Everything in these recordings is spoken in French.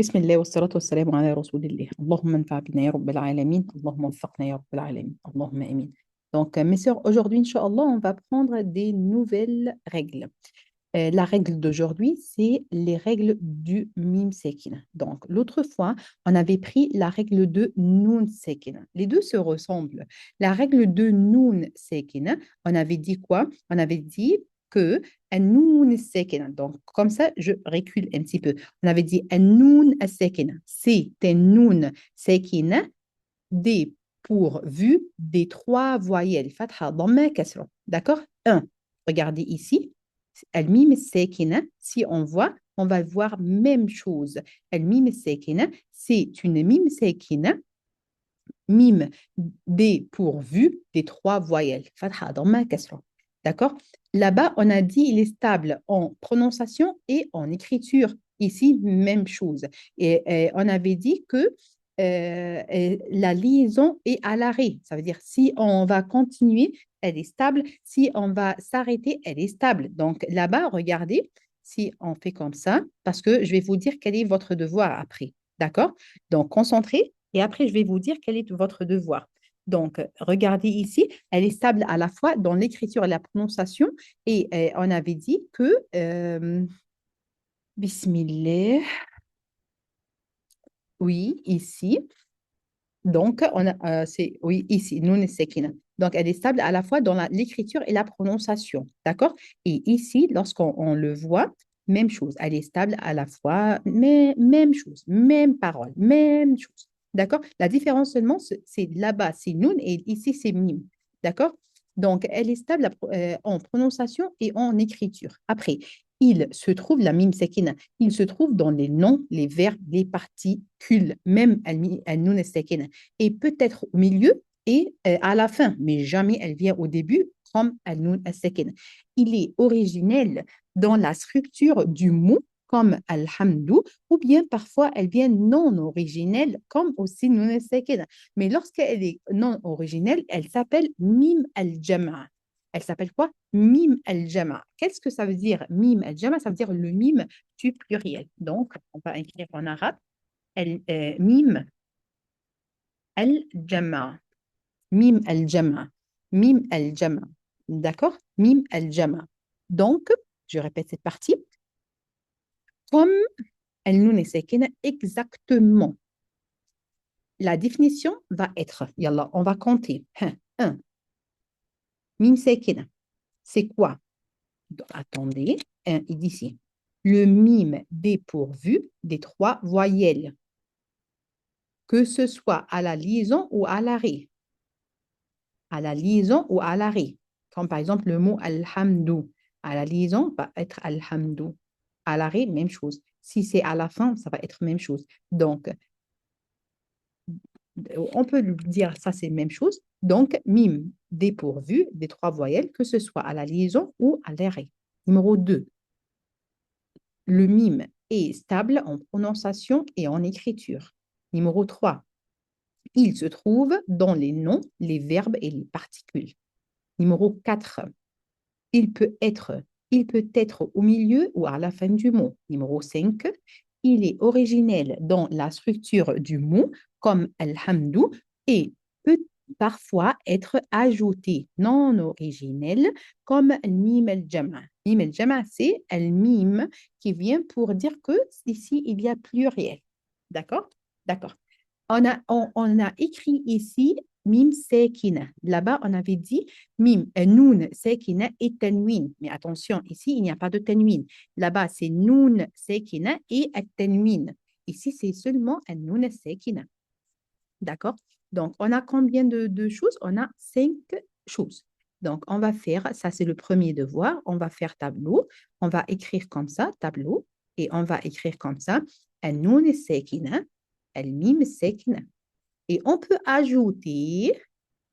بسم الله والصلاة والسلام على رسول الله. اللهم انفع بنا يا رب العالمين. اللهم وفقنا يا رب العالمين. اللهم amin. Donc, mes sœurs, aujourd'hui, Inch'Allah, on va prendre des nouvelles règles. La règle d'aujourd'hui, c'est les règles du mim sekin. Donc, l'autre fois, on avait pris la règle de nun sekin. Les deux se ressemblent. La règle de nun sekin, on avait dit quoi? On avait dit que un nun sekin. Donc, comme ça, je recule un petit peu. On avait dit un nun sekin. C'est un nun sekin dépourvu des trois voyelles. Fatha, dhamma, kasra. D'accord? Un. Regardez ici. Al-mim sekina, si on voit, on va voir même chose. Al-mim sekina, c'est une mim sekina, mime dépourvu des trois voyelles. Fatha, dhamma, kasra. D'accord? Là-bas, on a dit il est stable en prononciation et en écriture. Ici, même chose. Et on avait dit que la liaison est à l'arrêt. Ça veut dire si on va continuer, elle est stable. Si on va s'arrêter, elle est stable. Donc là-bas, regardez, si on fait comme ça, parce que je vais vous dire quel est votre devoir après. D'accord? Donc, concentrez et après, je vais vous dire quel est votre devoir. Donc, regardez ici, elle est stable à la fois dans l'écriture et la prononciation. Et on avait dit que, Bismillah, oui, ici, donc, c'est, oui, ici, nun sekina. Donc, elle est stable à la fois dans l'écriture et la prononciation. D'accord? Et ici, lorsqu'on le voit, même chose. Elle est stable à la fois, mais même chose, même parole, même chose. D'accord? La différence seulement, c'est là-bas, c'est nun et ici, c'est mim. D'accord? Donc, elle est stable en prononciation et en écriture. Après, il se trouve, la mim sekina, il se trouve dans les noms, les verbes, les particules, même al-nun sekina et peut-être au milieu et à la fin, mais jamais elle vient au début comme al-nun as-sakin. Il est originel dans la structure du mot comme alhamdou, ou bien parfois elle vient non originelle comme aussi nun as-sakin. Mais lorsqu'elle est non originelle, elle s'appelle mim al-jama'a. Elle s'appelle quoi? Mim al-jama. Qu'est-ce que ça veut dire mim al-jama? Ça veut dire le mime du pluriel. Donc, on va écrire en arabe mim al-jama. Mim al-jama. Mim al-jama. D'accord? Mim al-jama. Donc, je répète cette partie. Comme al-nun sakina exactement. La définition va être, yallah, on va compter. Un. Mim sakina. C'est quoi? Attendez, il dit ici. Le mime dépourvu des trois voyelles, que ce soit à la liaison ou à l'arrêt. À la liaison ou à l'arrêt. Comme par exemple le mot alhamdou. À la liaison va être alhamdou. À l'arrêt, même chose. Si c'est à la fin, ça va être même chose. Donc, on peut dire ça, c'est même chose. Donc, mime dépourvu des trois voyelles, que ce soit à la liaison ou à l'arrêt. Numéro 2, le mime est stable en prononciation et en écriture. Numéro 3, il se trouve dans les noms, les verbes et les particules. Numéro 4, il peut être, il peut être au milieu ou à la fin du mot. Numéro 5, il est originel dans la structure du mot, comme alhamdou, et peut parfois être ajouté non originel, comme al-mim al-jama. Mim al-jama, c'est al-mim qui vient pour dire que ici, il y a pluriel. D'accord? D'accord. On a écrit ici mim sekina. Là-bas, on avait dit mim, noun sekina et tanwin. Mais attention, ici, il n'y a pas de tanwin. Là-bas, c'est noun sekina et tanwin. Ici, c'est seulement un noun sekina. D'accord? Donc, on a combien de choses? On a 5 choses. Donc, on va faire, ça c'est le premier devoir, on va faire tableau, on va écrire comme ça, tableau, et on va écrire comme ça, un noun sekina, un mim sekina. Et on peut ajouter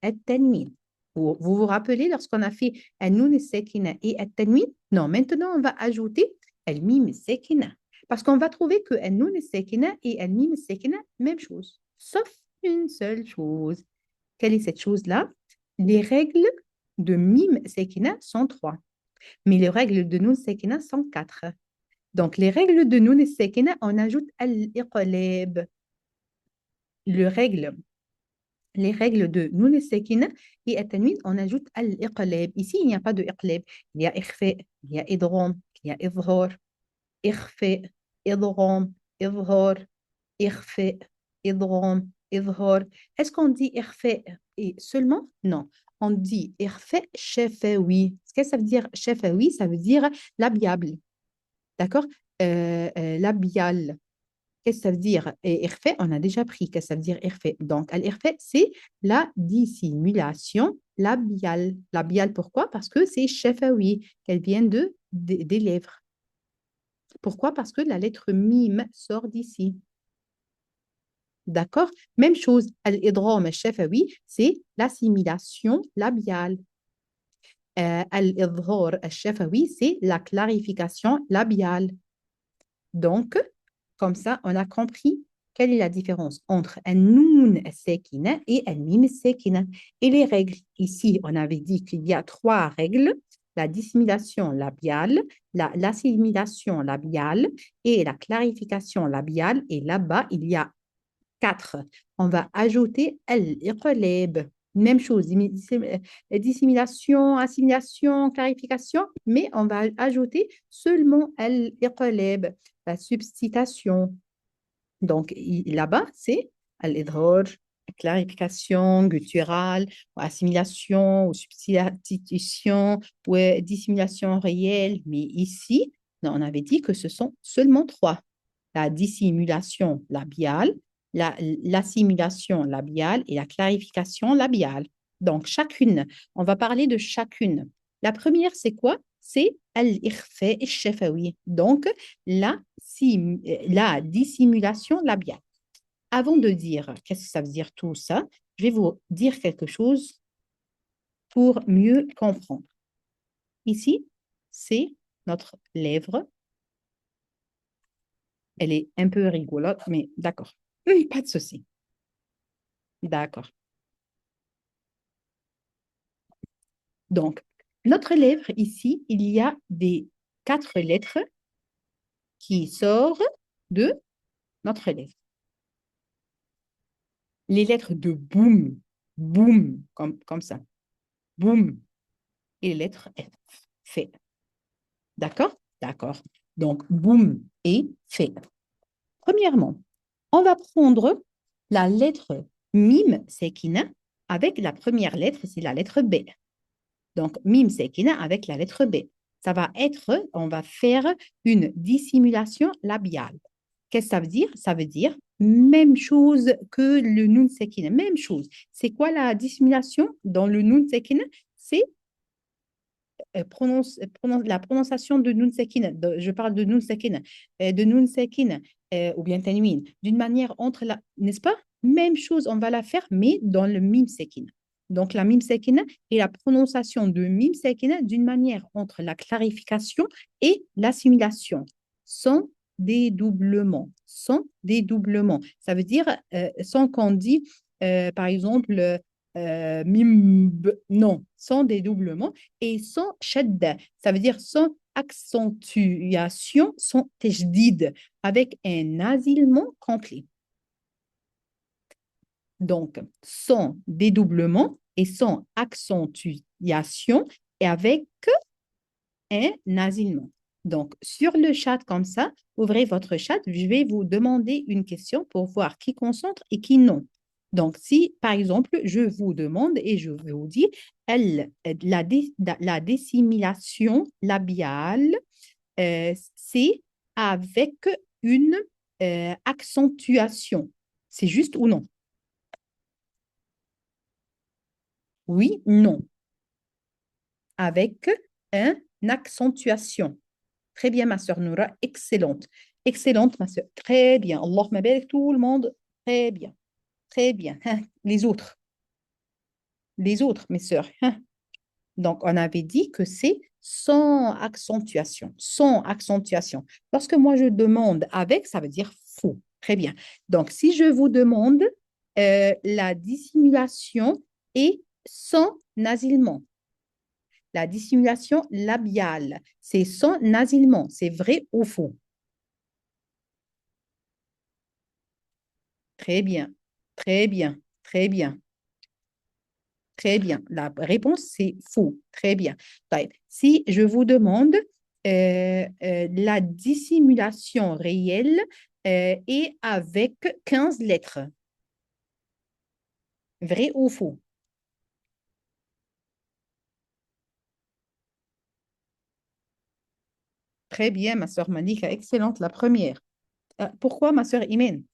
التنوين. Vous vous rappelez lorsqu'on a fait النون الساكنة et التنوين? Non, maintenant on va ajouter الميم الساكنة. Parce qu'on va trouver que النون الساكنة et الميم الساكنة, même chose. Sauf une seule chose. Quelle est cette chose-là? Les règles de mim sekina sont 3. Mais les règles de nun sekina sont 4. Donc, les règles de Noun Sekina, on ajoute al-iqlab. Le règle, les règles de Noun Sekina et at-tanwin, on ajoute al-iqlab. Ici, il n'y a pas de iqlab. Il y a ikhfa, il y a idgham, il y a izhar, ikhfa, idgham, izhar, ikhfa, idgham, izhar. Est-ce qu'on dit ikhfa et seulement? Non. On dit ikhfa shafawi. Qu'est-ce que ça veut dire shafawi? Ça veut dire labiable. D'accord? Labial. Qu'est-ce que ça veut dire? Et irfa, on a déjà pris. Qu'est-ce que ça veut dire irfa? Donc, l'irfa, c'est la dissimulation labiale. Labiale, pourquoi? Parce que c'est shafawi, qu'elle vient des lèvres. Pourquoi? Parce que la lettre mime sort d'ici. D'accord? Même chose, al-idgham shafawi, c'est l'assimilation labiale. Al-idhar shafawi, c'est la clarification labiale. Donc, comme ça, on a compris quelle est la différence entre un noun sekina et un mim sekina. Et les règles, ici, on avait dit qu'il y a trois règles, la dissimulation labiale, l'assimilation labiale et la clarification labiale. Et là-bas, il y a quatre. On va ajouter al-iqlab. Même chose, dissimulation, assimilation, clarification, mais on va ajouter seulement al-iqlab, la substitution. Donc, là-bas, c'est al-idhar, clarification, gutturale, ou assimilation, ou substitution, ou dissimulation réelle. Mais ici, on avait dit que ce sont seulement trois. La dissimulation labiale, l'assimilation labiale et la clarification labiale. Donc, chacune, on va parler de chacune. La première, c'est quoi? C'est al-ikhfa shafawi. Donc, la dissimulation labiale. Avant de dire qu'est-ce que ça veut dire tout ça, je vais vous dire quelque chose pour mieux comprendre. Ici, c'est notre lèvre. Elle est un peu rigolote, mais d'accord. Pas de souci. D'accord. Donc, notre lèvre ici, il y a des quatre lettres qui sortent de notre lèvre. Les lettres de boum, boum, comme ça, boum, et les lettres F, fait. D'accord? D'accord. Donc, boum et fait. Premièrement, on va prendre la lettre mim sekina avec la première lettre, c'est la lettre B. Donc, mim sekina avec la lettre B. Ça va être, on va faire une dissimulation labiale. Qu'est-ce que ça veut dire? Ça veut dire même chose que le nun sekina. Même chose. C'est quoi la dissimulation dans le nun sekina? C'est la prononciation de nun sekina. Je parle de nun sekina. De nun sekina ou bien tanwin. D'une manière entre la... N'est-ce pas? Même chose, on va la faire, mais dans le mim sekina. Donc, la mim sekina et la prononciation de mim sekina d'une manière entre la clarification et l'assimilation, sans dédoublement. Sans dédoublement. Ça veut dire sans qu'on dit, par exemple, non, sans dédoublement et sans shadda. Ça veut dire sans accentuation, sans tajdid, avec un nasillement complet. Donc, sans dédoublement et sans accentuation et avec un nasillement. Donc, sur le chat comme ça, ouvrez votre chat, je vais vous demander une question pour voir qui concentre et qui non. Donc, si, par exemple, je vous demande et je vous dis, la dissimulation labiale, c'est avec une accentuation. C'est juste ou non? Oui, non. Avec une accentuation. Très bien, ma soeur Noura, excellente. Excellente, ma soeur. Très bien. Allahumma barik tout le monde. Très bien. Très bien. Hein, les autres, mes sœurs. Hein. Donc, on avait dit que c'est sans accentuation. Sans accentuation. Lorsque moi je demande avec, ça veut dire faux. Très bien. Donc, si je vous demande la dissimulation est sans nasillement. La dissimulation labiale, c'est sans nasillement. C'est vrai ou faux? Très bien. Très bien. Très bien. Très bien. La réponse, c'est faux. Très bien. طيب, si je vous demande la dissimulation réelle est avec 15 lettres, vrai ou faux? Très bien, ma sœur Malika, excellente, la première. Pourquoi, ma sœur Imen?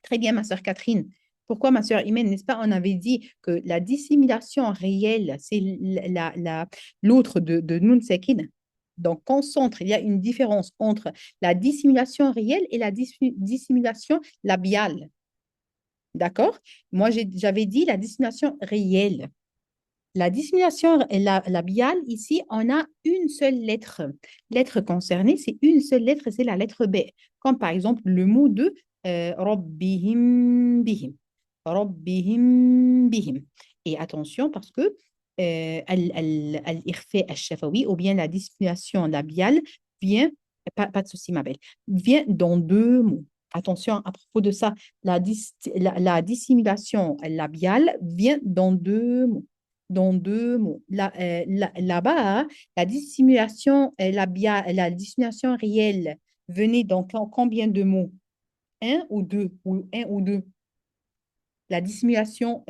Très bien, ma sœur Catherine. Pourquoi, ma sœur Imen, n'est-ce pas, on avait dit que la dissimulation réelle, c'est l'autre de Nun Sakin. Donc, concentre, il y a une différence entre la dissimulation réelle et la dissimulation labiale. D'accord? Moi, j'avais dit la dissimulation réelle. La dissimulation labiale, ici, on a une seule lettre. Lettre concernée, c'est une seule lettre, c'est la lettre B. Comme par exemple le mot de Rabbihim bihim. Rabbihim bihim. Et attention, parce que al-irfa al-shafawi, ou bien la dissimulation labiale, vient, pas de souci, ma belle, vient dans deux mots. Attention à propos de ça, la dissimulation labiale vient dans deux mots dans deux mots. Là-bas, la dissimulation la dissimulation réelle venait dans combien de mots? Un ou deux? Ou un ou deux? La dissimulation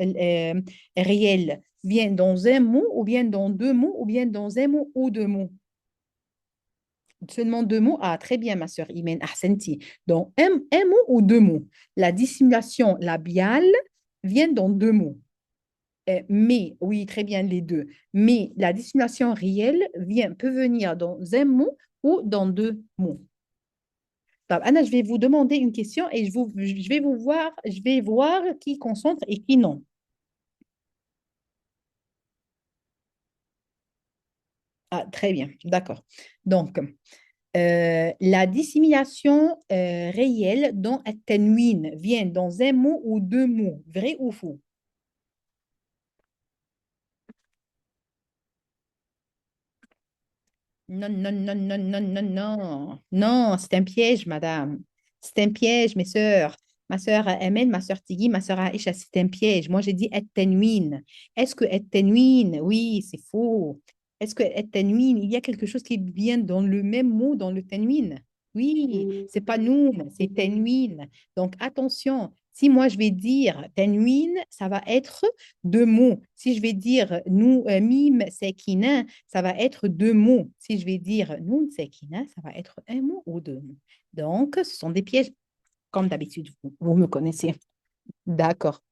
réelle vient dans un mot ou bien dans deux mots ou bien dans un mot ou deux mots? Seulement deux mots? Ah, très bien, ma sœur Imen. Ahsenti. Donc, un mot ou deux mots? La dissimulation labiale vient dans deux mots. Mais, oui, très bien, les deux. Mais la dissimulation réelle peut venir dans un mot ou dans deux mots. Donc, Anna, je vais vous demander une question et je vais voir qui concentre et qui non. Ah, très bien, d'accord. Donc, la dissimulation réelle dans atténuine vient dans un mot ou deux mots, vrai ou faux? Non, non, non, non, non, non, non. Non, c'est un piège, madame. C'est un piège, mes sœurs. Ma sœur Amen, ma sœur Tigui, ma sœur Aïcha, c'est un piège. Moi, j'ai dit ettenwin. Est-ce que ettenwin? Oui, c'est faux. Est-ce que ettenwin, il y a quelque chose qui vient dans le même mot, dans le tenwin? Oui, c'est pas nous, c'est tenwin. Donc, attention. Si moi, je vais dire tenwin, ça va être deux mots. Si je vais dire nous, mime, sekina, ça va être deux mots. Si je vais dire nun sekina, ça va être un mot ou deux mots. Donc, ce sont des pièges, comme d'habitude, vous me connaissez. D'accord.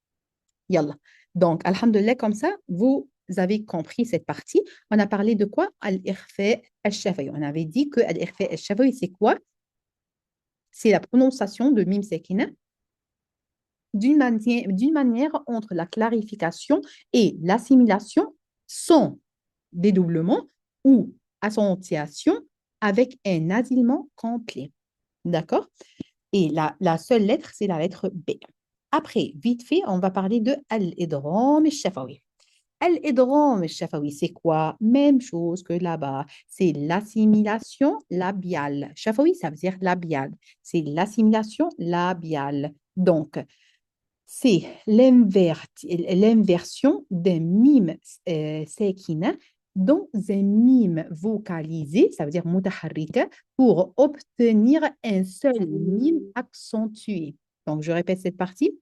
Yallah. Donc, alhamdulillah, comme ça, vous avez compris cette partie. On a parlé de quoi? Al-irfa al-shafawi. On avait dit que al-irfa al-shafawi, c'est quoi? C'est la prononciation de mime sekina d'une manière entre la clarification et l'assimilation sans dédoublement ou accentuation avec un nasillement complet. D'accord? Et la seule lettre, c'est la lettre B. Après, vite fait, on va parler de al-idgham al-shafawi. Al-idgham al-shafawi, c'est quoi? Même chose que là-bas. C'est l'assimilation labiale. Shafawi, ça veut dire labiale. C'est l'assimilation labiale. Donc, c'est l'inversion d'un mime sakina dans un mime vocalisé, ça veut dire mutaharrika, pour obtenir un seul mime accentué. Donc, je répète cette partie,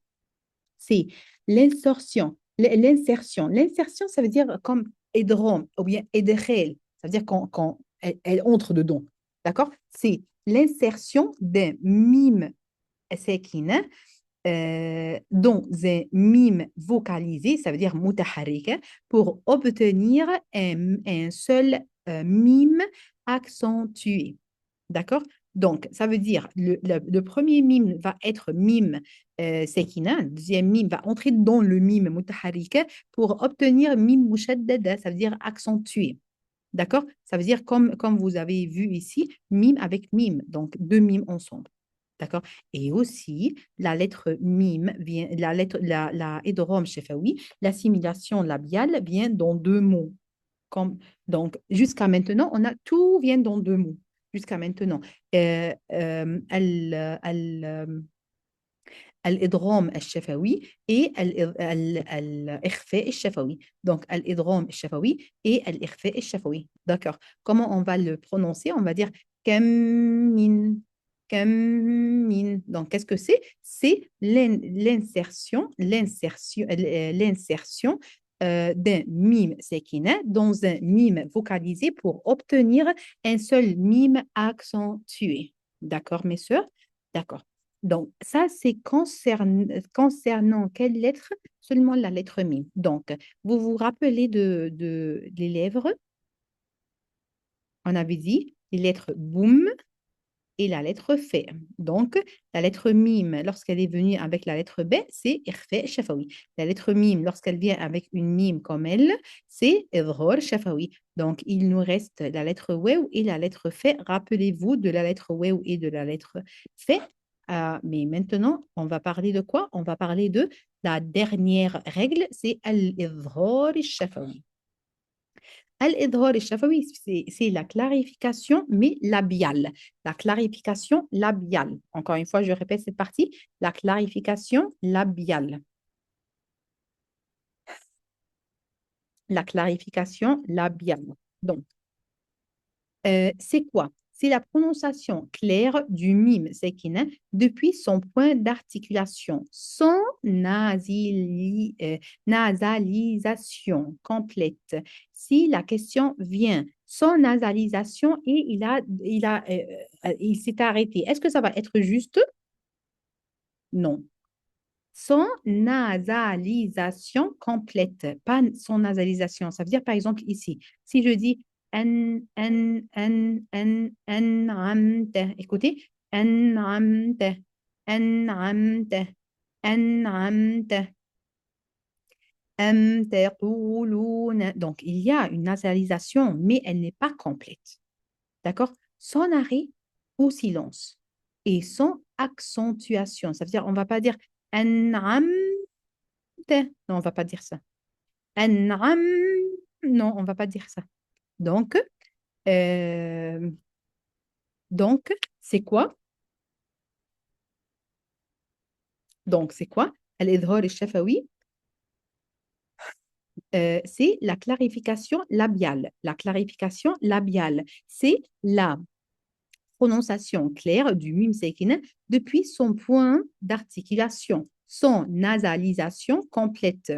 c'est l'insertion. L'insertion. L'insertion, ça veut dire comme edrom ou bien edrel, ça veut dire quand elle entre dedans. D'accord? C'est l'insertion d'un mime sakina dans un mime vocalisé, ça veut dire mutaharrika, pour obtenir un seul mime accentué. D'accord? Donc, ça veut dire le premier mime va être mime sekina, le deuxième mime va entrer dans le mime mutaharrika pour obtenir mime mushaddada, ça veut dire accentué. D'accord? Ça veut dire comme vous avez vu ici, mime avec mime, donc deux mimes ensemble. D'accord? Et aussi, la lettre mime vient, la lettre, la idgham shafawi, l'assimilation labiale vient dans deux mots. Comme, donc, jusqu'à maintenant, on a tout vient dans deux mots. Jusqu'à maintenant. الإضغام الشفوي et الإخفاء الشفوي. Donc, الإضغام الشفوي et الإخفاء الشفوي. D'accord. Comment on va le prononcer? On va dire كم من. Donc, qu'est-ce que c'est? C'est l'insertion d'un mime sékina dans un mime vocalisé pour obtenir un seul mime accentué. D'accord, mes sœurs? D'accord. Donc, ça, c'est concernant quelle lettre? Seulement la lettre mime. Donc, vous vous rappelez des lèvres? On avait dit les lettres boum et la lettre f. Donc, la lettre mime, lorsqu'elle est venue avec la lettre b, c'est إخفاء شفوي. La lettre mime, lorsqu'elle vient avec une mime comme elle, c'est إظهار شفوي. Donc, il nous reste la lettre waw et la lettre f. Rappelez-vous de la lettre waw et de la lettre f. Mais maintenant, on va parler de quoi? On va parler de la dernière règle, c'est الإظهار الشفوي. Al-Idhar al-Shafawi, c'est la clarification, mais labiale. La clarification labiale. Encore une fois, je répète cette partie. La clarification labiale. La clarification labiale. Donc, c'est quoi? C'est la prononciation claire du mime sékina depuis son point d'articulation, sans nasalisation complète. Si la question vient sans nasalisation et il s'est arrêté, est-ce que ça va être juste? Non. Sans nasalisation complète, pas sans nasalisation. Ça veut dire, par exemple, ici, si je dis أنعمت. Écoutez, أنعمت أنعمت أنعمت أم تقولون. Donc, il y a une nasalisation, mais elle n'est pas complète. D'accord? Sans arrêt ou silence. Et sans accentuation. Ça veut dire, on ne va pas dire أنعمت. Non, on ne va pas dire ça. أنعم. Non, on ne va pas dire ça. Donc, euh, Donc, c'est quoi? Donc, c'est quoi? Al-idhar al-shafawi, c'est la clarification labiale. La clarification labiale, c'est la prononciation claire du mime sékina depuis son point d'articulation, son nasalisation complète.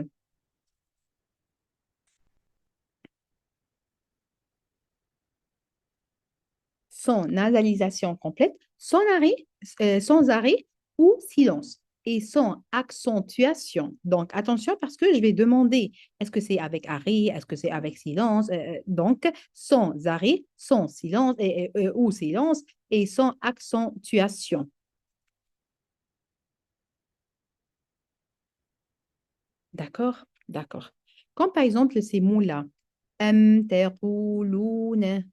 Sans nasalisation complète, sans arrêt ou silence et sans accentuation. Donc, attention parce que je vais demander, est-ce que c'est avec arrêt, est-ce que c'est avec silence? Donc, sans arrêt, sans silence ou silence et sans accentuation. D'accord? D'accord. Comme par exemple ces mots-là, تقولون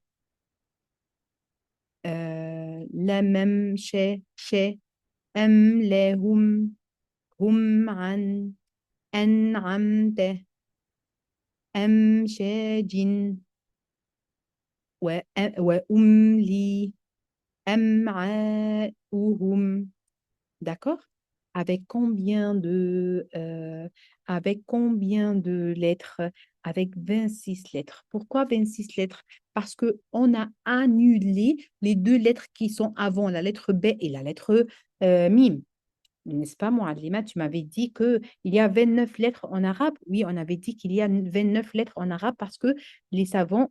لم شيء أم لهم هم عن أنعمت أمشاج وأملي أمعاؤهم. D'accord? Avec combien de lettres? Avec 26 lettres. Pourquoi 26 lettres? Parce qu'on a annulé les deux lettres qui sont avant, la lettre B et la lettre mim. N'est-ce pas, Mouadlima, tu m'avais dit qu'il y a 29 lettres en arabe. Oui, on avait dit qu'il y a 29 lettres en arabe parce que les savants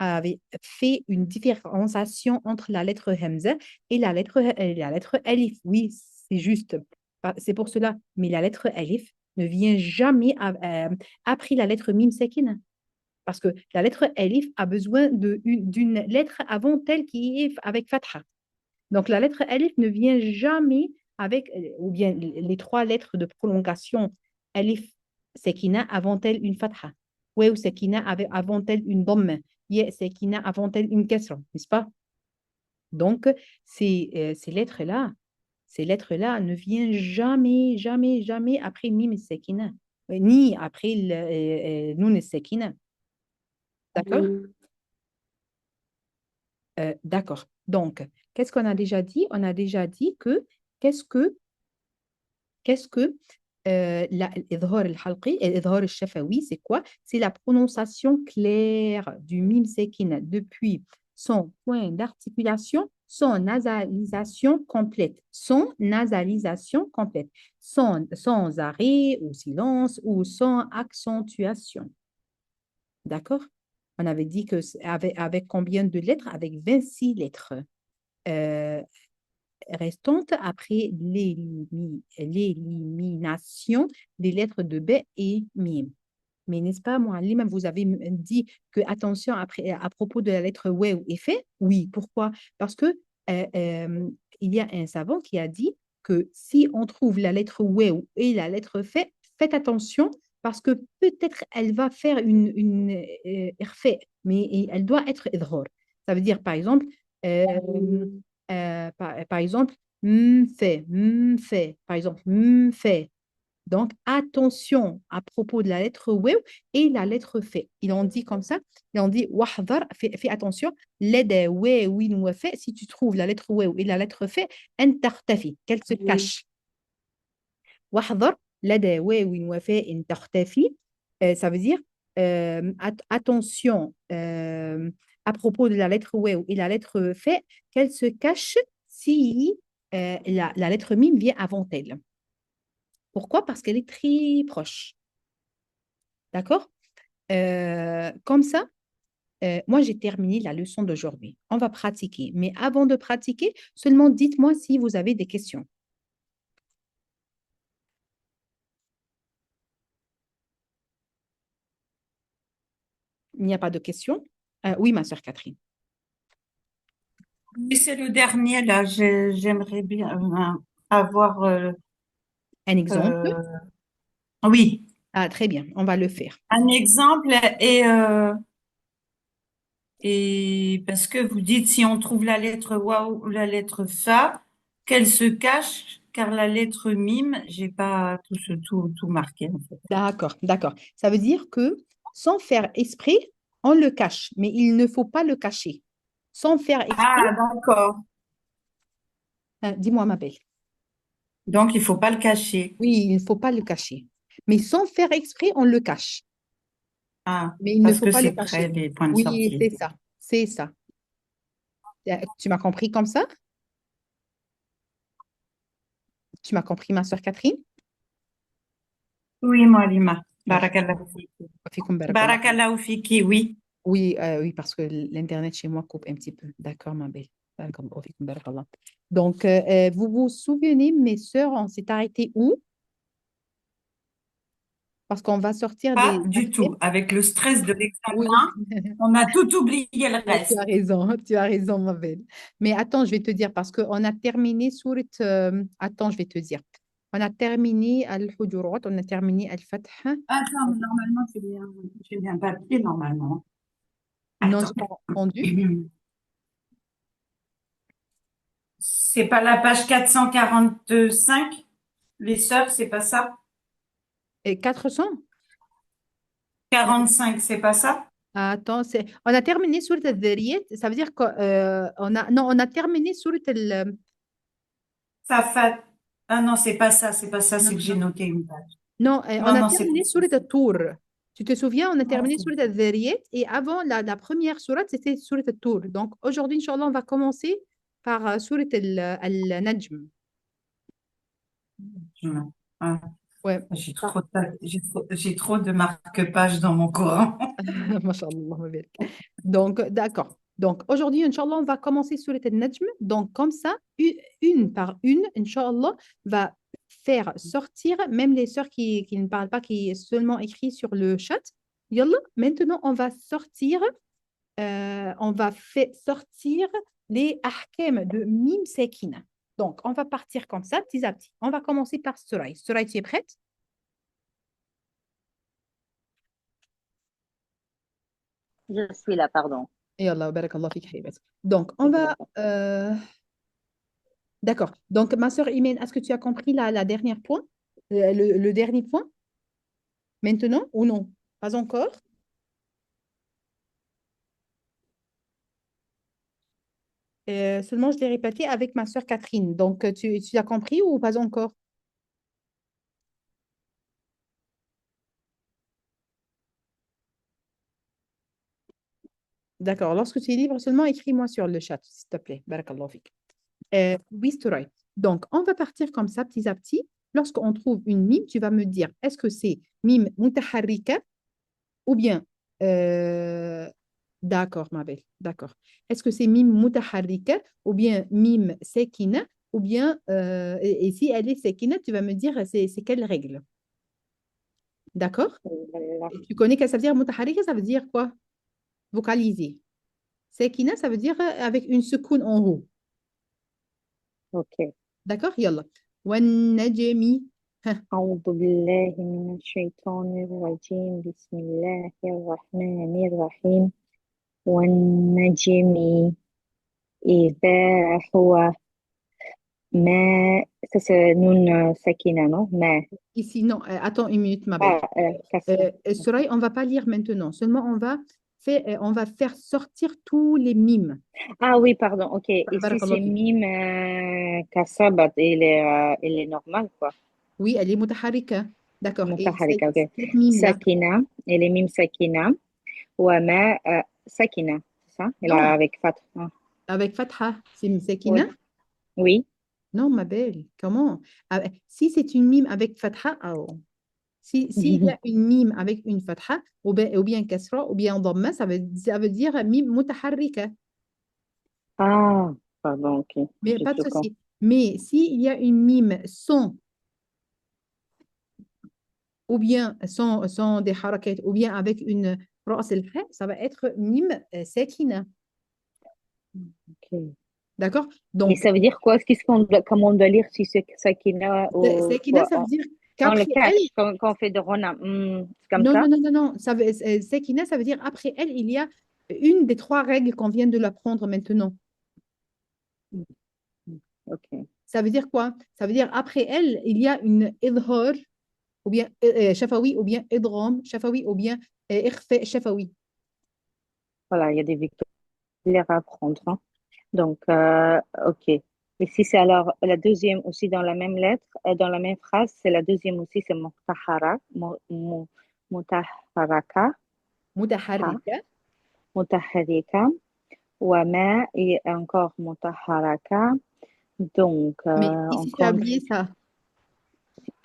avaient fait une différenciation entre la lettre Hamza et la lettre Alif. Oui, c'est juste. C'est pour cela. Mais la lettre Alif ne vient jamais après la lettre Mim Sakina. Parce que la lettre Alif a besoin d'une lettre avant elle qui est avec Fatha. Donc, la lettre Alif ne vient jamais avec, ou bien les trois lettres de prolongation, Alif, Sekina, avant-elle une fatha. Ouais, ou Sekina avant-elle une dhamma. Yeah, Sekina avant-elle une kasra, n'est-ce pas? Donc, ces lettres-là ne viennent jamais, jamais, jamais après Mim et Sekina, ni après Nun et Sekina. D'accord? D'accord. Donc, qu'est-ce qu'on a déjà dit? On a déjà dit que qu'est-ce que Qu'est-ce que l'idhar al-halqi et l'idhar al-shafawi, c'est quoi? C'est la prononciation claire du mim sekina depuis son point d'articulation, son nasalisation complète, sans arrêt ou silence ou sans accentuation. D'accord? On avait dit que avec combien de lettres? Avec 26 lettres. Euh, Restantes après l'élimination des lettres de B et mim. Mais n'est-ce pas, Mouallim, vous avez dit que attention après, à propos de la lettre ouais ou effet? Oui, pourquoi? Parce que il y a un savant qui a dit que si on trouve la lettre ouais et la lettre fait, faites attention parce que peut-être elle va faire une irfa, mais elle doit être idhar. Ça veut dire, par exemple, euh, par exemple, fait, par exemple, fait. Donc, attention à propos de la lettre waw et la lettre fait. Ils ont dit comme ça, ils ont dit wahdar, fais attention, l'aide wawin wa fait, si tu trouves la lettre waw et la lettre fait, entartafi, qu'elle se cache. Wahdar, l'aide wawin wa fait, entartafi, ça veut dire attention à propos de la lettre waw et la lettre fait, qu'elle se cache si la lettre mime vient avant elle. Pourquoi? Parce qu'elle est très proche. D'accord? Comme ça, moi, j'ai terminé la leçon d'aujourd'hui. On va pratiquer. Mais avant de pratiquer, seulement dites-moi si vous avez des questions. Il n'y a pas de questions? Oui, ma soeur Catherine. Oui, c'est le dernier là. J'aimerais bien avoir. Un exemple? Euh, oui, Ah, très bien, on va le faire. un exemple et parce que vous dites si on trouve la lettre waouh ou la lettre fa, qu'elle se cache, car la lettre mime, j'ai pas tout marqué en fait. D'accord, d'accord. Ça veut dire que sans faire esprit, on le cache, mais il ne faut pas le cacher. Sans faire exprès, Ah, d'accord. dis-moi ma belle. Donc il faut pas le cacher. Oui, il ne faut pas le cacher. Mais sans faire exprès, on le cache. Ah, Mais il ne parce faut que pas le c'est près cacher. les points de Oui, sortie. c'est ça. C'est ça. Tu m'as compris comme ça? Tu m'as compris, ma soeur Catherine? Oui, Lima. Marhaba. Barakallahu fiki. Fikum barakallah. Barakallahu fiki, oui. Oui, oui, parce que l'Internet chez moi coupe un petit peu. D'accord, ma belle. Barakallahu fikum barakallah. Donc, vous vous souvenez, mes sœurs, on s'est arrêté où? Parce qu'on va sortir Pas des du axes. tout. Avec le stress de Oui, l'examen, on a tout oublié le tu reste. as raison, tu as raison, ma belle. Mais attends, je vais te dire, parce qu'on a terminé sur... attends, je vais te dire. On a terminé Al-Hujurat, on a terminé Al-Fath. Attends, mais normalement, j'ai bien papier, normalement. Non Attends. suspendu. C'est pas la page 445, les sœurs, c'est pas ça? Et 400. 45, c'est pas ça? Attends, on a terminé sur le Dhariyat, ça veut dire qu'on a, non, on a terminé sur le, Ça fait... Ah non, c'est pas ça, non, c'est que j'ai non, noté une page. non, on Non, a non, c'est pas terminé ça. sur le Tour. Tu te souviens, on a Non, terminé sur le Dhariyat et avant la première sourate, c'était sur le Tour. Donc aujourd'hui, Inch'Allah, on va commencer par sur Al-Najm. non. Ah, Ouais. j'ai trop de marque-pages dans mon Coran. Masha'Allah, ma belle. Donc, d'accord. Donc, aujourd'hui, Inch'Allah, on va commencer sur le Najm. Donc, comme ça, une par une, Inch'Allah, va faire sortir, même les sœurs qui ne parlent pas, qui est seulement écrit sur le chat. Yallah, maintenant, on va faire sortir les ahkam de Mim Sekina. Donc, on va partir comme ça, petit à petit. On va commencer par Souraï. Souraï, tu es prête? Je suis là, pardon. Yallah, barakallah fik, Habibat. Donc, on va... d'accord. Donc, ma sœur Imen, est-ce que tu as compris la dernière point? Le dernier point? Maintenant ou non? Pas encore? Seulement, je l'ai répété avec ma sœur Catherine. Donc, tu as compris ou pas encore? D'accord. Lorsque tu es libre, seulement écris-moi sur le chat, s'il te plaît. Barakallahu fik. Oui, c'est right. Donc, on va partir comme ça, petit à petit. Lorsqu'on trouve une mime, tu vas me dire, est-ce que c'est mime mutaharrika ou bien... euh, d'accord, ma belle, d'accord. Est-ce que c'est mime mutaharrika ou bien mime sekina ou bien... et si elle est sekina, tu vas me dire, c'est quelle règle? D'accord? Voilà. Et tu connais qu'est-ce que ça veut dire mutaharrika, ça veut dire quoi? Vocaliser. Sekina, ça veut dire avec une secoune en haut. Ok. D'accord? Yallah. والنجم. ها. أعوذ بالله من الشيطان الرجيم بسم الله الرحمن الرحيم والنجم إذا هو ما ça c'est nun sakina non ما Ici, non, attends une minute, ma belle. kasra. Soraï, on ne va pas lire maintenant. Seulement, on va faire sortir tous les mimes. Ah oui, pardon, ok. Ici, Barakallahu c'est fik. mime kasabat. Il est normal, quoi. Oui, elle est mutaharrika. D'accord. Et Mutaharika, ok. cette mime-là, Sakina, il est mime sakina. Wama sakina, c'est ça? Il a non, avec fatha. Ah, avec fatha, c'est oui. sekina. Oui. Non, ma belle, comment? Ah, si c'est une mime avec fatha, oh. S'il y a une mime avec une fatha, ou bien kasra, ou bien dhamma, ça veut dire mime mutaharrika. Ah, pardon, ok. Mais J'ai pas de tout compris. souci. Mais s'il y a une mime sans, ou bien sans des harakat, ou bien avec une ras al-ha, ça va être mime sakina. Ok. D'accord? Et Donc, ça veut dire quoi? Comment on doit lire si c'est sakina ou sakina, quoi? ça veut dire On le qu'après elle, cache quand on fait de rona. C'est comme non, ça? non, non, non, non, sakina, ça veut dire après elle, il y a une des trois règles qu'on vient de l'apprendre maintenant. Mm, Ok. Ça veut dire quoi? Ça veut dire après elle, il y a une idhar, ou bien shafawi, ou bien idgham, shafawi, ou bien ikhfa, shafawi. Voilà, il y a des vocabulaires à apprendre, hein. Donc, ok. Et si c'est alors la deuxième aussi dans la même lettre, dans la même phrase, c'est la deuxième aussi, c'est mutahara, mutaharaka, ha, متحركة. mutaharika, wa ma et encore mutaharaka. Donc, Mais on ici, tu as compte. oublié ça.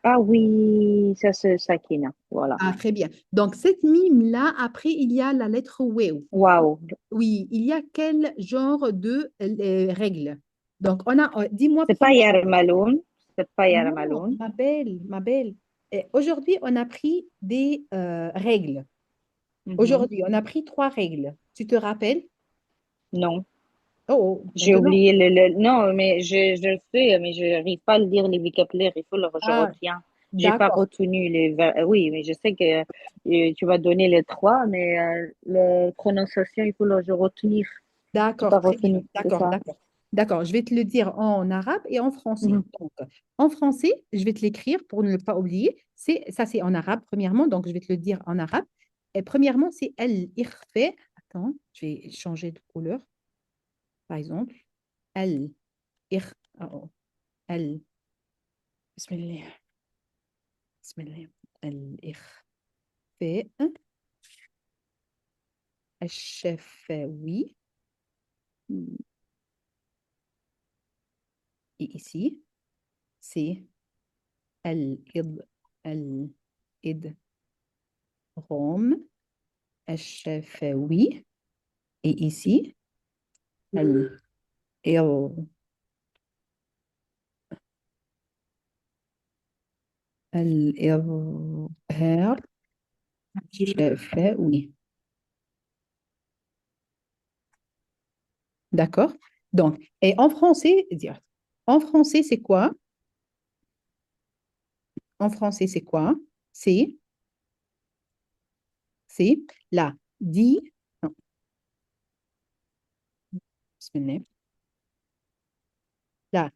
Ah oui, ça c'est Sakina. Voilà. Ah, très bien. Donc, cette mime-là, après, il y a la lettre wew. Waouh. Oui, il y a quel genre de règles? Donc, on a, dis-moi C'est pas premièrement. Yarmaloun. C'est pas Non, Yarmaloun. ma belle, ma belle. Aujourd'hui, on a pris des règles. Mhm. Aujourd'hui, on a pris trois règles. Tu te rappelles? Non. Oh, J'ai maintenant. oublié non, mais je le sais, mais je n'arrive pas à le lire les vocabulaires. Je Ah, retiens. J'ai pas d'accord, retenu oui, mais je sais que tu vas donner les trois, mais la prononciation, je retenir. J'ai pas d'accord, très bien. retenu, c'est D'accord, ça. d'accord. D'accord, je vais te le dire en arabe et en français. Mhm. Donc, en français, je vais te l'écrire pour ne pas oublier. Ça, c'est en arabe, premièrement. Donc, je vais te le dire en arabe. Et premièrement, c'est al-ikhfa. Attends, je vais changer de couleur. Par exemple, al-ikh... oh, al... Bismillah. Bismillah. Al-ikhfa. الشفوي. Et ici, c'est الإض... الإدغام الشفوي. Et ici, الإظهار الإظهار الشفوي. D'accord? Donc, et en français, dire, en français, c'est quoi? En français, c'est quoi? C'est, c'est la di, non, bismillah, la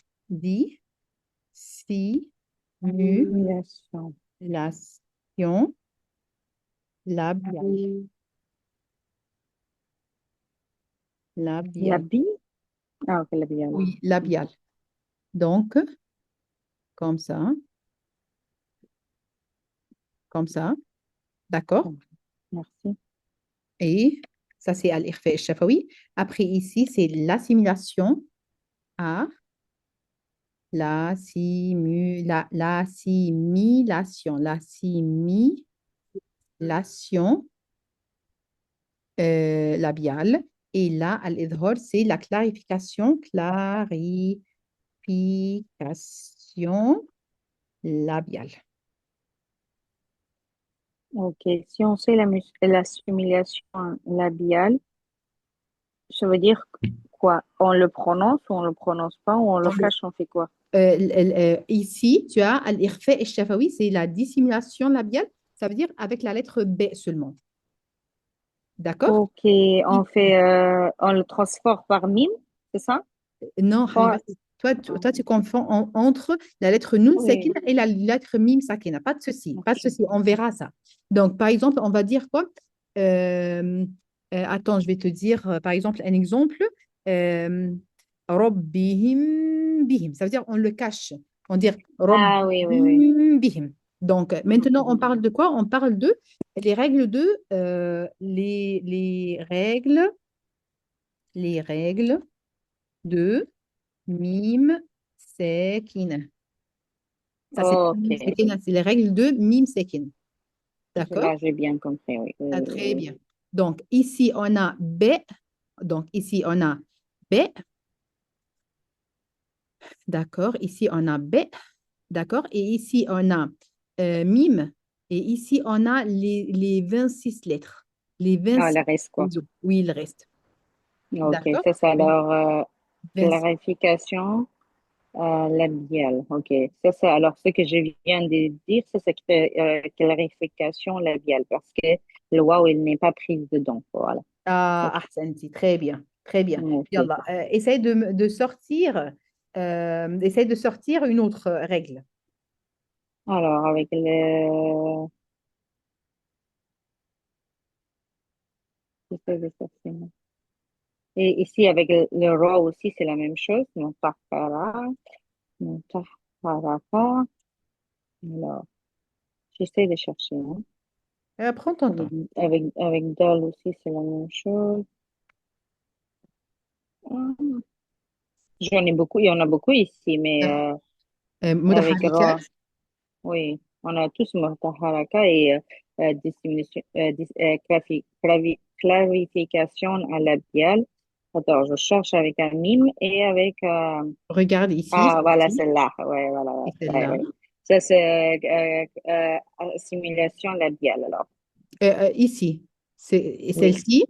Simulation. dissimulation labiale. La Labiale. bille? Ah, ok, labial. Oui, labial. Donc, comme ça, comme ça. D'accord? Bon, merci. Et ça, c'est al-ikhfa al-shafawi. Après, ici, c'est l'assimilation à l'assimilation labiale. Et là, al-idhar, c'est la clarification labiale. Ok, si on fait la simulation labiale, ça veut dire quoi? On le prononce ou on le prononce pas ou on le On le- cache, on fait quoi? Ici, tu as al-ikhfa al-shafawi, c'est la dissimulation labiale. Ça veut dire avec la lettre B seulement. D'accord? Ok, on le transforme par mime, c'est ça? Non, Oh, Habibati, toi, tu confonds entre la lettre Nun oui, Sakina et la lettre Mim Sakina. Pas de souci, pas de ok. souci, on verra ça. Donc, par exemple, on va dire quoi? Euh, attends, je vais te dire, par exemple, un exemple. Euh, Rabbihim bihim. Ça veut dire on le cache. On dit Ah oui, oui, oui. Rabbihim bihim. Donc, maintenant, on Mhm. parle de quoi? On parle de les règles les règles de Mim Sekin. Ça, c'est Ok, Mim Sekin, c'est les règles de Mim Sekin. D'accord? là j'ai bien compris, oui, oui, Ah, oui, très oui. bien. Donc, ici, on a B. Donc, ici, on a B. D'accord? Ici, on a B. D'accord? Et ici, on a Mim. Et ici, on a les 26 lettres. Les Ah, 26 le reste quoi? réseaux. Oui, il reste. Ok, D'accord? ça c'est Donc, alors 26. clarification labiale. Ok, ça c'est alors ce que je viens de dire, ça c'est clarification labiale parce que le waouh il n'est pas pris dedans. Voilà. Ah, Ok. ahsenti, très bien, très bien. Ok. Yallah, essaye essaye de sortir une autre règle. Alors avec le j'essaie de sortir. Et ici avec le raw aussi c'est la même chose. Mutahhara, mutahharaka. Alors j'essaie de chercher. Hein. Prends ton Avec, temps. avec dal aussi c'est la même chose. Ah, j'en ai beaucoup, il y en a beaucoup ici, mais avec Mudaharikat, Ra, oui, on a tous Haraka et clarification à labiale. Attends, je cherche avec un mime et avec regarde ici, ah voilà celle-ci celle-là, ouais voilà, et ouais, celle-là. ouais. Ça c'est assimilation labiale alors. Ici, et Oui, celle-ci,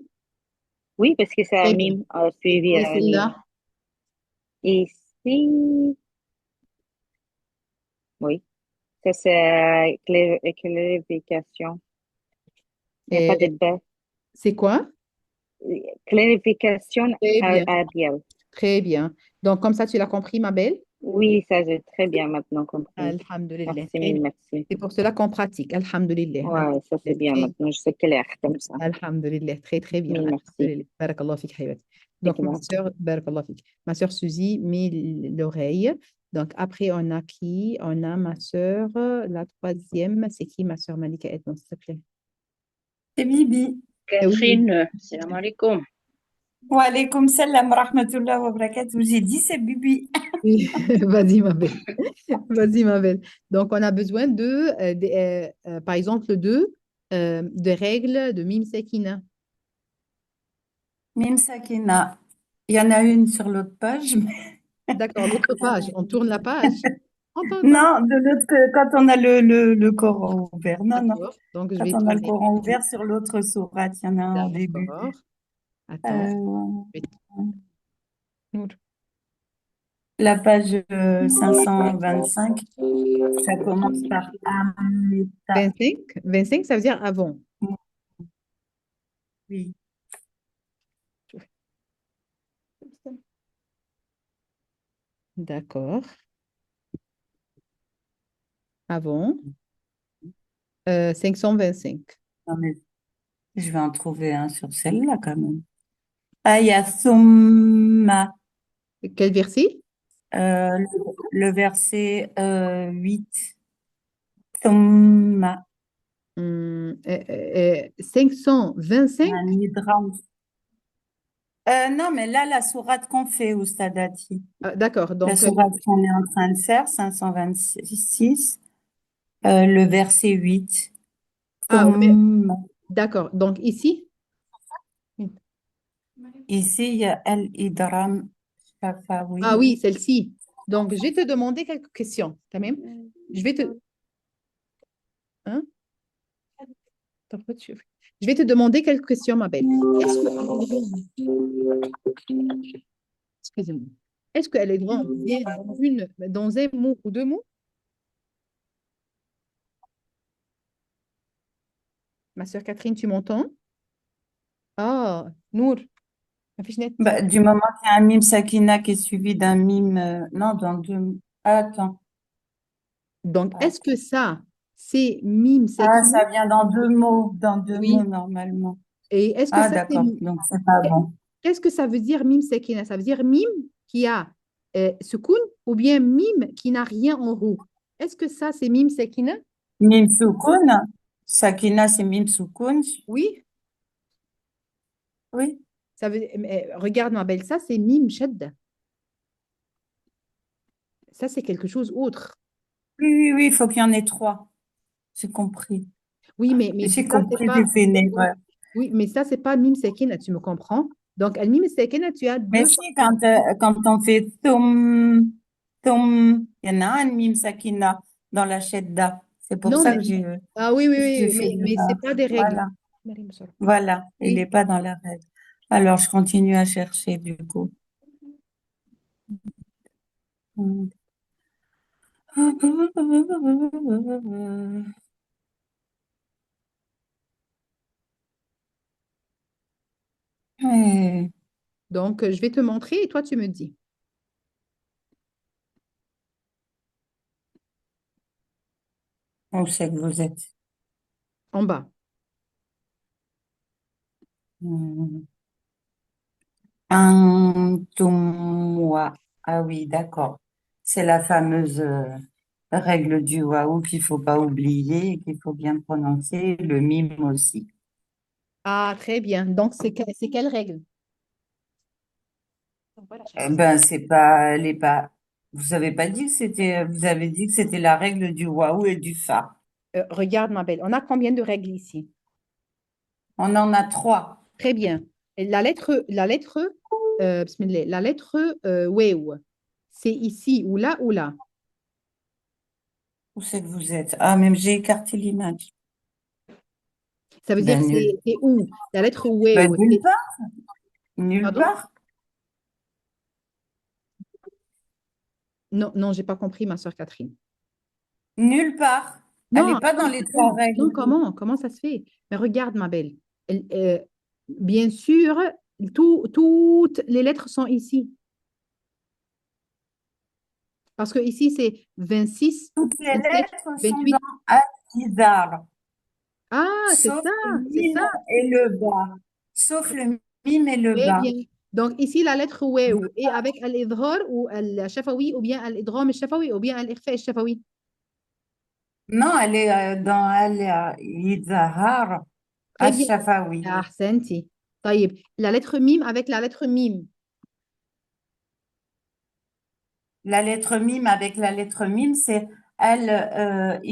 oui parce que c'est un très bien. mime suivi Et à un mime. celle-là, Ici, oui, ça c'est clarification. Il n'y a euh, pas de baisse. c'est quoi? Clarification Très bien, labiale. très bien. Donc, comme ça, tu l'as compris, ma belle? Oui, ça j'ai très bien maintenant compris. Alhamdulillah, Merci, très mille bien. merci. C'est pour cela qu'on pratique. Alhamdulillah. Ouais, ça c'est Alhamdulillah, bien très maintenant, je sais clair comme ça. Alhamdulillah, très très bien. Mille merci. Alhamdulillah. Barakallah fik, Habibat. C'est Donc, clair. Barakallah fik. Ma sœur Suzy met l'oreille. Donc, après, on a qui? On a ma sœur, la troisième. C'est qui, ma sœur Malika? Aide-moi, s'il te plaît. C'est Bibi. Oui, Catherine, salam alaikum. Wa alaykoum salam rahmatullah wa barakatuh. J'ai dit c'est Bibi. oui. Vas-y, ma belle. Vas-y, ma belle. Donc, on a besoin par exemple, de règles de Mim Sakina. Mim Sakina. Il y en a une sur l'autre page. D'accord, l'autre page. On tourne la page. On tourne pas. Non, de l'autre, quand on a le Coran ouvert. Non, non. D'accord. Donc, je Quand vais on a le tourner. Coran ouvert sur l'autre sourate, il y en a un au début. D'accord. Attends. Euh, Je vais- la page 525, ça commence par Amita. 25, ça veut dire avant. Oui. D'accord. Avant. 525. Non, mais je vais en trouver un sur celle-là quand même. Aya Thumma. Quel verset? Le verset 8. ثم 525. نيدرام. Non, mais là, la sourate qu'on fait au Stadati, Ah, d'accord, la donc, sourate qu'on est en train de faire, 526, le verset 8. ouais, mais ثم. d'accord, donc ici, Ici, il y a Al-Idram ah Shafawi. oui, celle-ci. Donc, je vais te demander quelques questions, quand même. Je vais te, hein? Je vais te demander quelques questions, ma belle. Est-ce que, excusez-moi, est-ce qu'elle est grande bien dans un mot ou deux mots? Ma soeur Catherine, tu m'entends? Ah, Nour, ma fiche nette. Bah, du moment qu'il y a un mime sakina qui est suivi d'un mime, non, dans deux. Attends. Donc, est-ce que ça, c'est mime Ah, sekina? ça vient dans deux mots Oui. normalement. Et est-ce que Ah, ça, c'est... d'accord, donc c'est pas bon. Qu'est-ce que ça veut dire mime sekina? Ça veut dire mime qui a sukun ou bien mime qui n'a rien en haut. Est-ce que ça, c'est mime sekina? Mime soukoun, sakina c'est mime soukoun, Oui. oui. Ça veut... regarde, ma belle, ça, c'est mime shadda. Ça, c'est quelque chose autre. Oui, oui, oui, il faut qu'il y en ait trois. J'ai compris. Oui, mais J'ai ça, c'est compris, j'ai pas... fait une Oui, erreur. oui, mais ça, c'est pas mime sekina, tu me comprends? Donc, al mime sekina, tu as Mais deux si, quand on fait il y en a un mime sakina dans la shedda. C'est pour non, ça mais... que Ah oui, oui, j'ai oui, fait mais ce l'erreur. n'est pas des règles. Voilà, voilà. Il n'est Oui. pas dans la règle. Alors, je continue à chercher du coup. Ouais, Donc, je vais te montrer et toi, tu me dis. on sait que vous êtes. En bas. Antumwa. Ah oui, d'accord. C'est la fameuse règle du waouh qu'il faut pas oublier et qu'il faut bien prononcer, le mime aussi. Ah, très bien. Donc, c'est quelle règle? Eh ben, c'est pas, elle est pas, vous avez pas dit que c'était, vous avez dit que c'était la règle du waouh et du fa. Regarde, ma belle. On a combien de règles ici? On en a trois. Très bien. Et bismillah, la lettre wew, c'est ici ou là ou là. Où c'est que vous êtes? Ah, même j'ai écarté l'image. Ça veut dire Ben, nul. c'est où? La lettre Ben, wew, nulle part. Nulle pardon? part. Non, non, j'ai pas compris, ma soeur Catherine. Nulle part. Elle Non, n'est pas dans non, les trois non, non, règles. comment ça se fait? Mais regarde, ma belle. Bien sûr, toutes les lettres sont ici. Parce que ici, c'est 26, Toutes les 27, lettres sont 28. dans Al-Izar, Ah, c'est sauf ça, le c'est mime ça. et le bas. Sauf le mime et le Très bas. bien. Donc, ici, la lettre waw est avec al-idhar ou al-shafawi ou bien al-idgham al-shafawi ou bien al-ikhfa al-shafawi. Non, elle est dans Al-Izhar, Très bien. Al-Shafawi. Ahsanti. طيب. La lettre mime avec la lettre mime. La lettre mime avec la lettre mime, c'est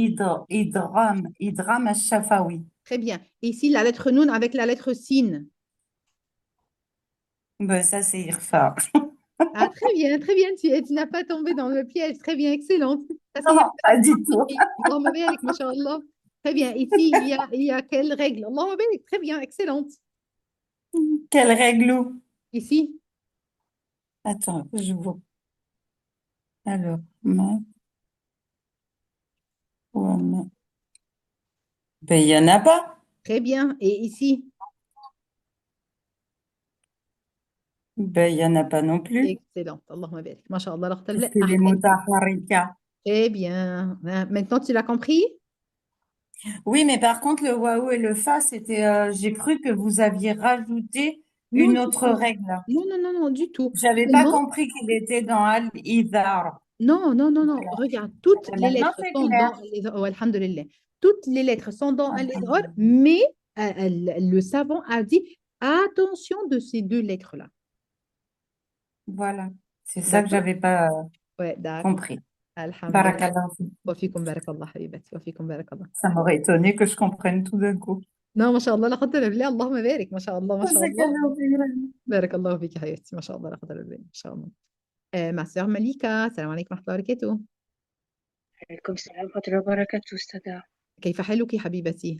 Idram Al-Shafawi. Très bien. Ici, la lettre noun avec la lettre sin. Ben, ça, c'est Irfa. Ah, très bien, tu n'as pas tombé dans le piège. Très bien, excellente. Ça, c'est Non, pas du tout. Allahumma barik, mashallah. Très bien. Ici, il y a quelle règle? Allahumma barik. Très bien, excellente. Quelle règle? Ici, Attends, je vois. Alors, ma, ouais, ben, il n'y en a pas. très bien. Et ici, Ben, il n'y en a pas non plus. excellente. Allahumma barik. Mashallah. Alors, Parce que les mutaharrika. très bien. Maintenant, tu l'as compris? Oui, mais par contre, le waouh et le fa, c'était, j'ai cru que vous aviez rajouté Non, une du autre tout. règle. Non, non, non, non, du tout. J'avais pas Seulement, compris qu'il était dans Al-Idhar. non, non, non, non. Voilà. Regarde, toutes les Maintenant, lettres c'est sont clair. dans al-Idhar. Ouais, alhamdulillah. Toutes les lettres sont dans al-Idhar, Alhamdulillah. mais le savant a dit attention de ces deux lettres-là. Voilà. C'est ça que D'accord? j'avais pas Ouais, d'accord. compris. Alhamdulillah. Barakallah. وفيكم بارك الله حبيبتي وفيكم بارك الله. Ça m'aurait étonné que je comprenne tout d'un coup. non ما شاء الله لا قدر بالله اللهم بارك ما شاء الله ما شاء الله Jazakallah khairan. بارك الله فيك يا حبيبتي ما شاء الله لا قدر بالله ما شاء الله ma sœur Malika السلام عليكم ورحمة الله وبركاته عليكم السلام ورحمة الله وبركاته أستاذة. كيف حالك يا حبيبتي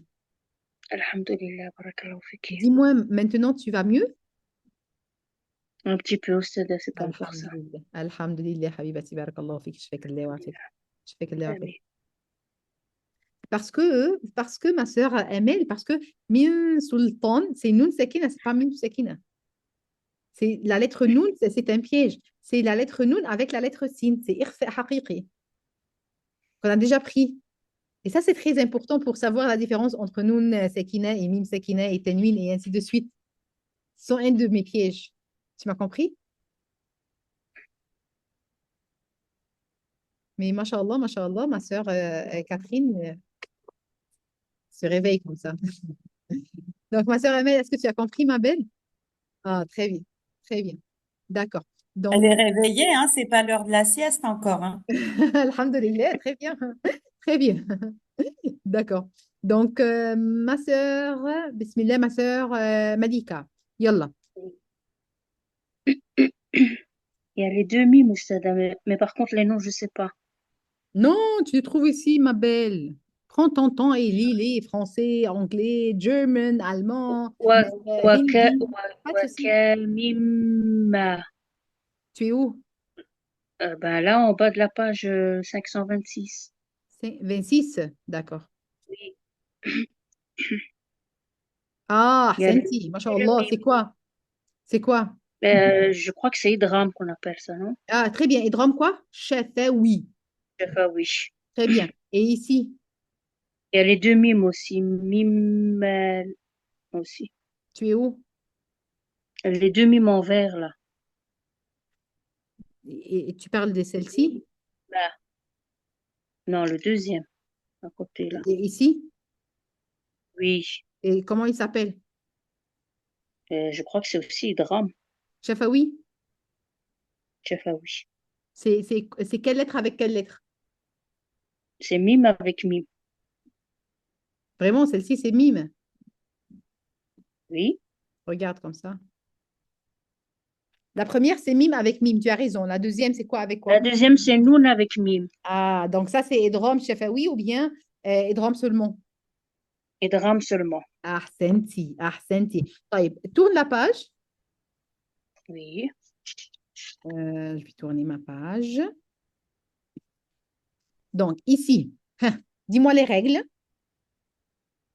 الحمد لله بارك الله فيك. dis-moi maintenant tu vas mieux Un petit peu أستاذة, c'est pas encore الحمد ça. لله الحمد لله حبيبتي بارك الله فيك شفاك الله يعافيك شفاك الله يعافيك آمين. parce que ma sœur Amel parce que Min Sultan c'est Noun Sakina c'est pas Min Sakina c'est la lettre Noun c'est un piège c'est la lettre Noun avec la lettre Sin c'est Irfa haqiqi qu'on a déjà pris. Et ça, c'est très important pour savoir la différence entre Noun Sakina et Mim Sakina et Tanwin et ainsi de suite. Ce sont un de mes pièges. Tu m'as compris? Mais machallah, ma sœur Catherine se réveille comme ça. Donc, ma sœur Amel, est-ce que tu as compris, ma belle? Ah, très bien, très bien. D'accord. Elle Donc, est réveillée, hein, c'est pas l'heure de la sieste encore, hein. alhamdulillah, très bien, très bien. D'accord. Donc, ma sœur, bismillah, ma sœur Malika. Yallah. Il y a les deux mimes أستاذة, mais par contre les noms je sais pas. Non, tu les trouves ici, ma belle. Prends ton temps et lis les français, anglais, german, allemand, Wa, hindi. Pas de souci. Wakamima. Tu es où? Ben là en bas de la page 526. 26. D'accord. Oui. Ah, Il y a le, Ahsenti, et le mashallah. C'est mime. quoi? C'est quoi? Je crois que c'est Idram qu'on appelle ça, non? Ah, très bien. Et drame quoi? Oui. Enfin, oui. Très bien. Et ici, Il y a les deux mimes aussi. Mime aussi. tu es où? Les deux mimes en vert là. Et tu parles de celle-ci? Là. Non, le deuxième, à côté là. Et ici? Oui. Et comment il s'appelle? Je crois que c'est aussi Idram. Oui. Enfin, oui. C'est quelle lettre avec quelle lettre? C'est mime avec mime. Vraiment, celle-ci, c'est mime. Oui. Regarde comme ça. La première, c'est mime avec mime. Tu as raison. La deuxième, c'est quoi avec La quoi? deuxième, c'est Noun avec mime. Ah, donc ça, c'est Edrom oui ou bien Edrom seulement. Idram seulement. Ahsenti, ahsenti. طيب, tourne la page. Oui. Je vais tourner ma page. Donc, ici, dis-moi les règles.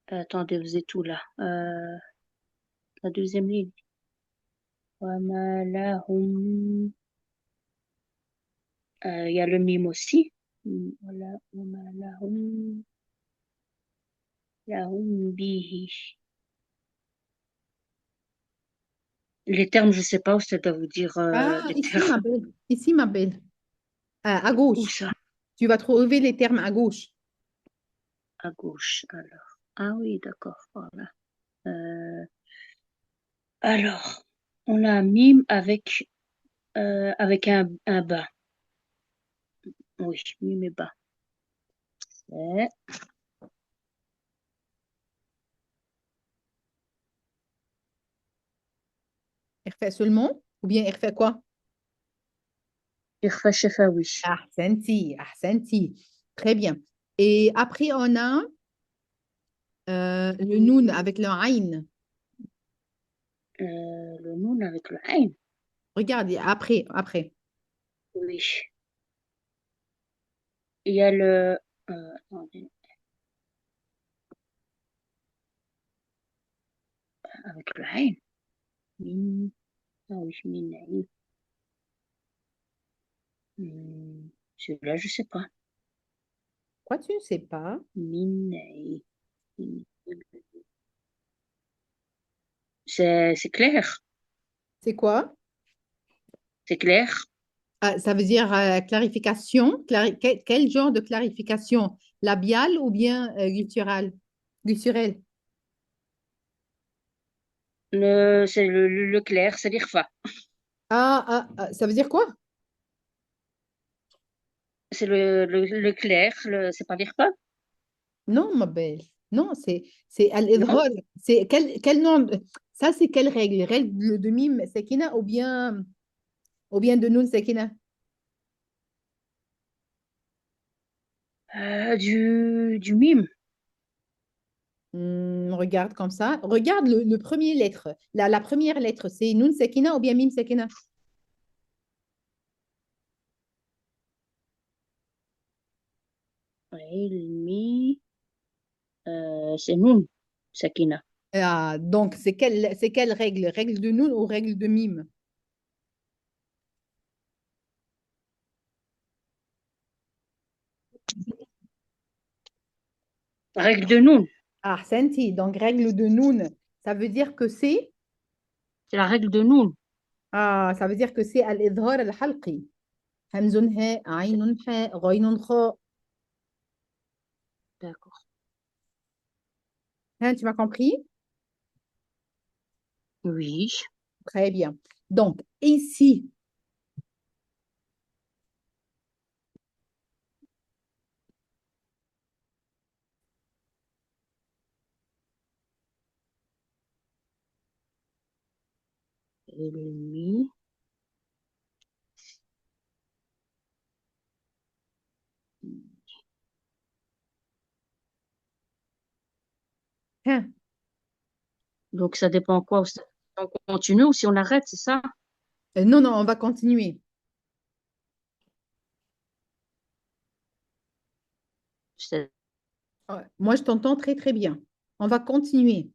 Attendez, vous êtes tout là. La deuxième ligne. Wama lahum. Il y a le mime aussi. Voilà. Wama lahum bihi. Les termes, je sais pas où ça doit vous dire Ah, les ici, ma termes. belle. Ici, ma belle. À Où gauche. ça? Tu vas trouver les termes à gauche. À gauche, alors. Ah oui, d'accord, voilà. Euh, alors, on a un mime avec un bas. Oui, mime et bas. Ouais. Il refait seulement ou bien il refait quoi? Irfa Shefawi. Ahsenti, ahsenti. Très bien. Et après, on a le noun avec le aïn. Le noun avec le ain. Regarde, après. Oui. Il y a le. Attendez, avec le ain. Min. Ah oui, min. Celui-là, je sais pas. Quoi, tu ne sais pas? Min. C'est clair. C'est quoi? C'est clair. Ah, ça veut dire clarification. Quel genre de clarification? Labiale ou bien gutturale? Gutturelle. C'est le clair, c'est l'IRFA. Ça veut dire quoi? C'est le clair, c'est pas l'IRFA? Non, ma belle. Non, c'est Non? al-idhar. C'est quel nom? Ça, c'est quelle règle? Règle de mime sekina ou bien de nun sekina? Du mime. Regarde comme ça. Regarde le premier lettre. La première lettre, c'est nun sekina ou bien mime sekina? Ilmi, c'est Noun, Sakina. Ah, donc, c'est quelle règle? Règle de nun ou règle de mime? Règle de Noun, Ah, senti. Donc, règle de nun, ça veut dire que c'est c'est la règle de Noun. ça veut dire que c'est al-idhar al-halqi. Hamzun ha, aynun ha, ghaynun kha. D'accord. Hein, tu m'as compris? Oui. Très bien. Donc, ici, Ilmi, hein, donc ça dépend quoi? Si on continue ou si on arrête, c'est ça? non, non, on va continuer. C'est- Ouais, moi, je t'entends très, très bien. On va continuer.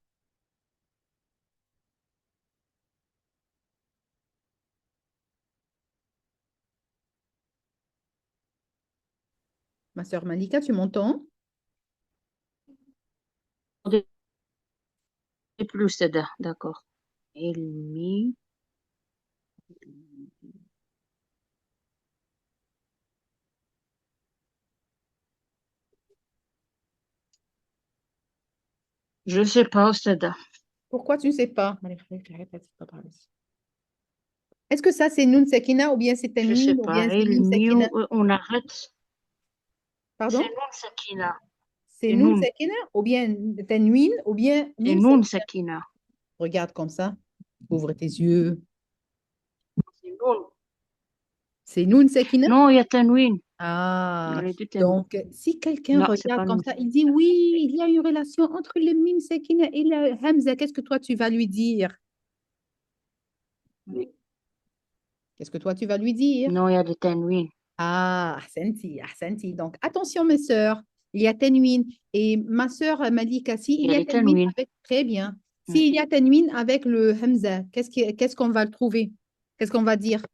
Ma sœur Malika, tu m'entends? Plus, c'est d'accord. Ilmi, je sais pas, c'est Pourquoi tu ne sais pas? Est-ce que ça, c'est Nun Sekina ou bien c'est je sais Tanwin ou bien pas. c'est Mim Ilmi, Sekina? on arrête. C'est Pardon? Noun, Sakina. C'est C'est Nun Noun. Sekina ou bien Tanwin ou bien C'est Mim Noun, Sekina? Sakina. Regarde comme ça. Ouvre tes yeux. C'est Noun. C'est Nun Sekina? Non, il y a Tanwin. Ah, Les deux Tanwin. donc si quelqu'un Non, c'est regarde pas comme Noun. ça, il dit oui, il y a une relation entre le Mim Sekina et le Hamza. Qu'est-ce que toi tu vas lui dire? Qu'est-ce que toi tu vas lui dire? Non, il y a des Tanwin. Ah, ahsenti, ahsenti. Donc, attention, mes sœurs, il y a Tanwin. Et ma sœur Malika, si Il il y y a a des Tanwin Tanwin. avec, très bien. Mm. S'il y a Tanwin avec le Hamza, qu'est-ce qu'on va trouver? Qu'est-ce qu'on va dire?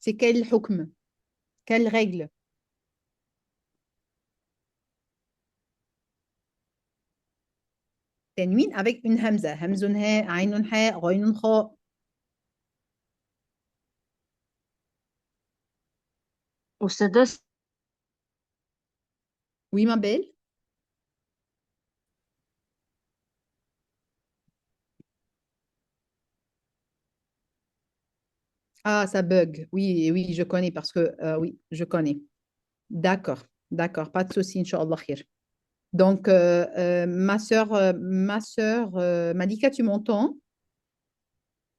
C'est quel hukm? Quelle règle? Tanwin avec une Hamza. Hamzun ha, aynun ha, ghaynun kha. والسدس Oui, ma belle? Ah, ça bug. Oui, oui, je connais parce que, oui, je connais. D'accord, d'accord, pas de souci, Inch'Allah khir. Donc, ma sœur Malika, tu m'entends?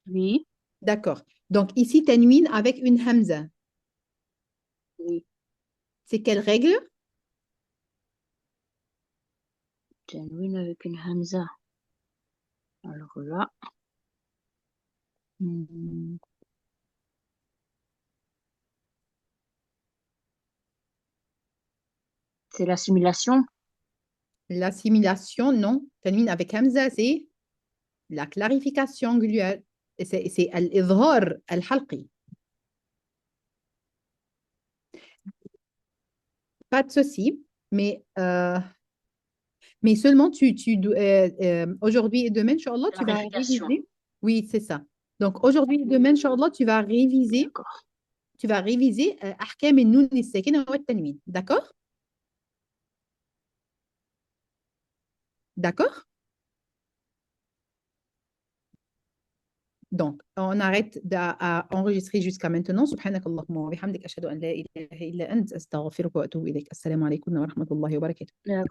oui, D'accord. Donc, ici, Tanwin avec une Hamza. oui. C'est quelle règle? Tanwin avec une Hamza. Alors là, hmm, c'est l'assimilation. L'assimilation, non. Tanwin avec Hamza, c'est la clarification gluelle. Et c'est al-idhar al-halqi. Pas de souci, mais seulement aujourd'hui et demain, Inch'Allah, tu vas Clarification. réviser. Oui, c'est ça. Donc, aujourd'hui et demain, Inch'Allah, D'accord. tu vas réviser أحكام النون الساكنة والتنوين. D'accord? D'accord? Donc, on arrête d'enregistrer jusqu'à maintenant. سبحانك اللهم وبحمدك أشهد أن لا إله إلا أنت أستغفرك وأتوب إليك. السلام عليكم ورحمة الله وبركاته.